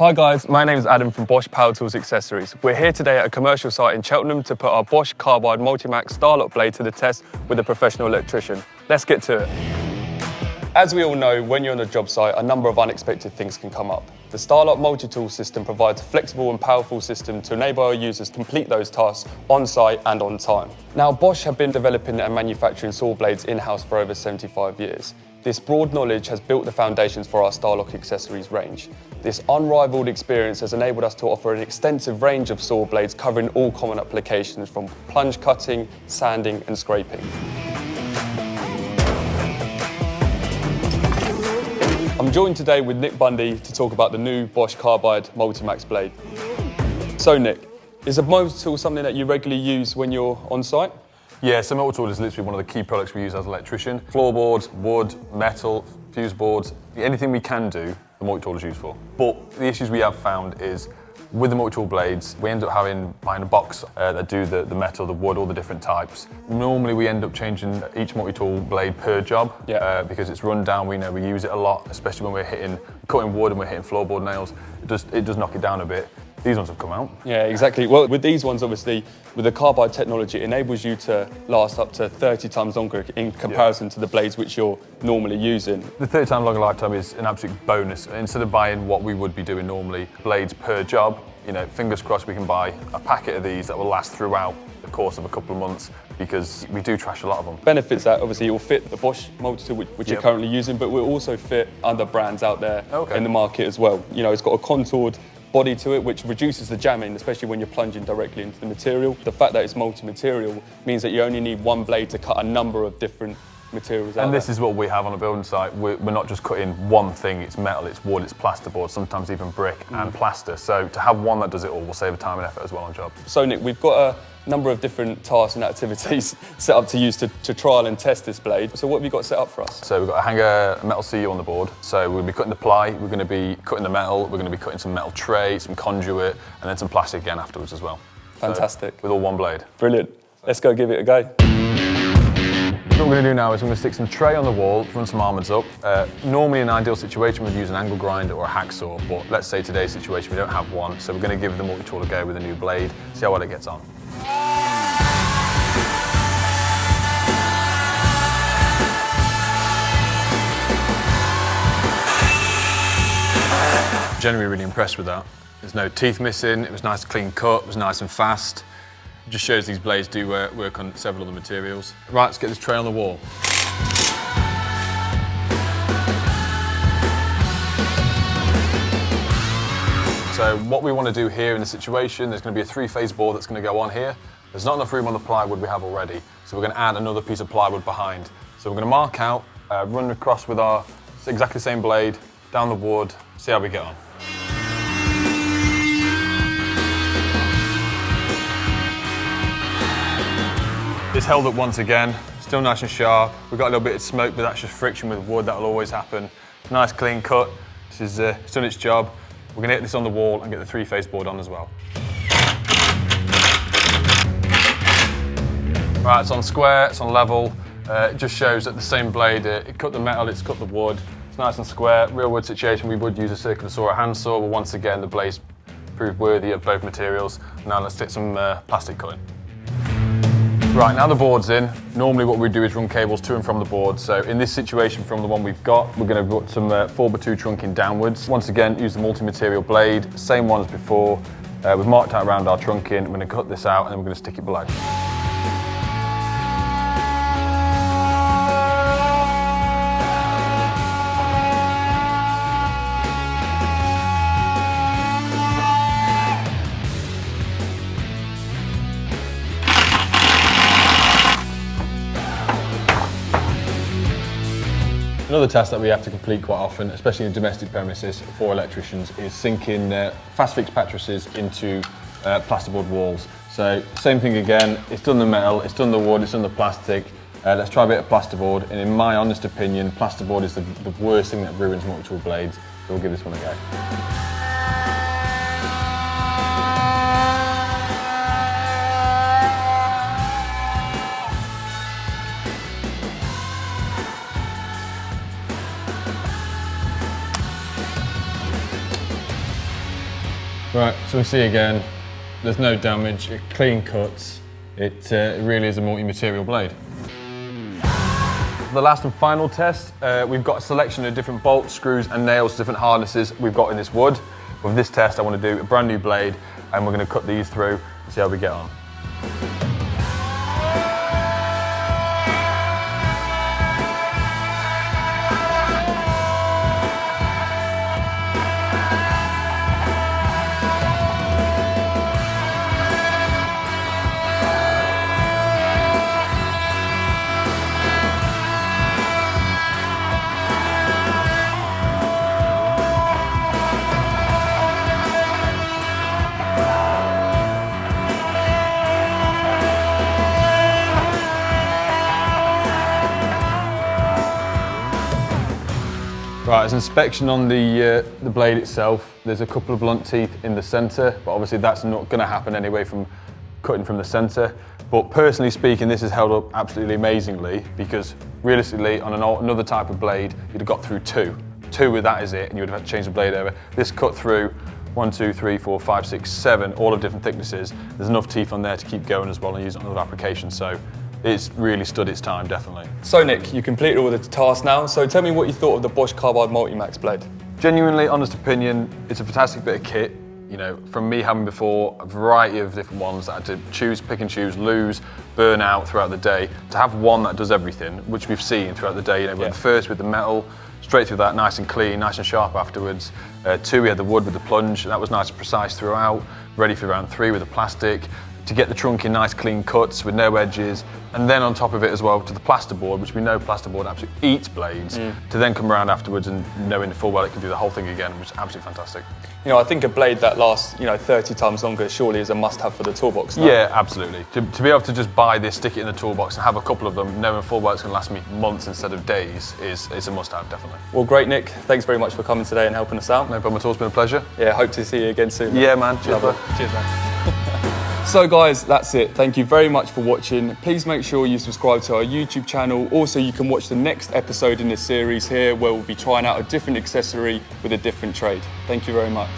Hi guys, my name is Adam from Bosch Power Tools Accessories. We're here today at a commercial site in Cheltenham to put our Bosch Carbide MultiMax Starlock blade to the test with a professional electrician. Let's get to it. As we all know, when you're on a job site, a number of unexpected things can come up. The Starlock Multitools system provides a flexible and powerful system to enable our users to complete those tasks on site and on time. Now, Bosch have been developing and manufacturing saw blades in-house for over 75 years. This broad knowledge has built the foundations for our Starlock accessories range. This unrivaled experience has enabled us to offer an extensive range of saw blades covering all common applications from plunge cutting, sanding and scraping. I'm joined today with Nick Bundy to talk about the new Bosch Carbide MultiMax blade. So Nick, is a multi-tool something that you regularly use when you're on site? Yeah, so multi-tool is literally one of the key products we use as an electrician. Floorboards, wood, metal, fuse boards, anything we can do, the multi-tool is used for. But the issues we have found is with the multi-tool blades, we end up buying a box that do the metal, the wood, all the different types. Normally we end up changing each multi-tool blade per job because it's run down. We know we use it a lot, especially when we're cutting wood and we're hitting floorboard nails. It does knock it down a bit. These ones have come out. Yeah, exactly. Well, with these ones, obviously, with the carbide technology, it enables you to last up to 30 times longer in comparison to the blades which you're normally using. The 30 times longer lifetime is an absolute bonus. Instead of buying what we would be doing normally, blades per job, fingers crossed we can buy a packet of these that will last throughout the course of a couple of months, because we do trash a lot of them. Benefits that obviously it will fit the Bosch multi-tool which you're currently using, but will also fit other brands out there in the market as well. It's got a contoured body to it, which reduces the jamming, especially when you're plunging directly into the material. The fact that it's multi-material means that you only need one blade to cut a number of different materials out. And this is what we have on a building site. We're not just cutting one thing, it's metal, it's wood, it's plasterboard, sometimes even brick and plaster. So to have one that does it all will save time and effort as well on job. So Nick, we've got a number of different tasks and activities set up to use to trial and test this blade. So what have you got set up for us? So we've got a hanger metal CU on the board. So we'll be cutting the ply, we're going to be cutting the metal, we're going to be cutting some metal tray, some conduit, and then some plastic again afterwards as well. Fantastic. So, with all one blade. Brilliant. Let's go give it a go. What we're going to do now is I'm going to stick some tray on the wall, run some armors up. Normally in an ideal situation we'd use an angle grinder or a hacksaw, but let's say today's situation we don't have one, so we're going to give the multi-tool a go with a new blade, see how well it gets on. Generally really impressed with that. There's no teeth missing, it was nice clean cut, it was nice and fast. It just shows these blades do work on several other materials. Right, let's get this tray on the wall. So what we want to do here in the situation, there's going to be a three-phase board that's going to go on here. There's not enough room on the plywood we have already, so we're going to add another piece of plywood behind. So we're going to mark out, run across with our exactly the same blade, down the wood, see how we get on. It's held up once again, still nice and sharp. We've got a little bit of smoke, but that's just friction with wood, that'll always happen. Nice clean cut, it's done its job. We're going to hit this on the wall and get the three-phase board on as well. Right, it's on square, it's on level. It just shows that the same blade, it cut the metal, it's cut the wood. It's nice and square. Real wood situation, we would use a circular saw or a handsaw, but once again, the blades proved worthy of both materials. Now let's stick some plastic cutting. Right, now the board's in. Normally what we do is run cables to and from the board. So in this situation, from the one we've got, we're going to put some 4x2 trunking downwards. Once again, use the multi-material blade, same one as before. We've marked out around our trunking. We're going to cut this out and then we're going to stick it below. Another task that we have to complete quite often, especially in domestic premises for electricians, is sinking fast fix mattresses into plasterboard walls. So same thing again, it's done the metal, it's done the wood, it's done the plastic. Let's try a bit of plasterboard, and in my honest opinion, plasterboard is the worst thing that ruins multi-tool blades, so we'll give this one a go. Right, so we see again, there's no damage, it clean cuts. It really is a multi-material blade. For the last and final test, we've got a selection of different bolts, screws and nails, different harnesses we've got in this wood. With this test, I want to do a brand new blade and we're going to cut these through and see how we get on. Right, as an inspection on the blade itself, there's a couple of blunt teeth in the centre, but obviously that's not going to happen anyway from cutting from the centre. But personally speaking, this has held up absolutely amazingly because realistically on another type of blade, you'd have got through two with that is it, and you would have had to change the blade over. This cut through 1, 2, 3, 4, 5, 6, 7, all of different thicknesses. There's enough teeth on there to keep going as well and use it on other applications. So it's really stood its time, definitely. So Nick, you completed all the tasks now, so tell me what you thought of the Bosch Carbide MultiMax blade. Genuinely, honest opinion, it's a fantastic bit of kit. You know, from me having before a variety of different ones that I had to pick and choose, lose, burn out throughout the day, to have one that does everything, which we've seen throughout the day. You know, we had the first with the metal, straight through that, nice and clean, nice and sharp afterwards. 2, we had the wood with the plunge, and that was nice and precise throughout. Ready for round 3 with the plastic. To get the trunk in nice clean cuts with no edges, and then on top of it as well to the plasterboard, which we know plasterboard absolutely eats blades, to then come around afterwards and knowing full well it can do the whole thing again, which is absolutely fantastic. You know, I think a blade that lasts, 30 times longer surely is a must-have for the toolbox. No? Yeah, absolutely. To be able to just buy this, stick it in the toolbox and have a couple of them, knowing full well it's going to last me months instead of days, is a must-have, definitely. Well, great, Nick. Thanks very much for coming today and helping us out. No problem at all, it's been a pleasure. Yeah, hope to see you again soon. Yeah, man. Cheers, man. Cheers, man. So guys, that's it. Thank you very much for watching. Please make sure you subscribe to our YouTube channel. Also, you can watch the next episode in this series here where we'll be trying out a different accessory with a different trade. Thank you very much.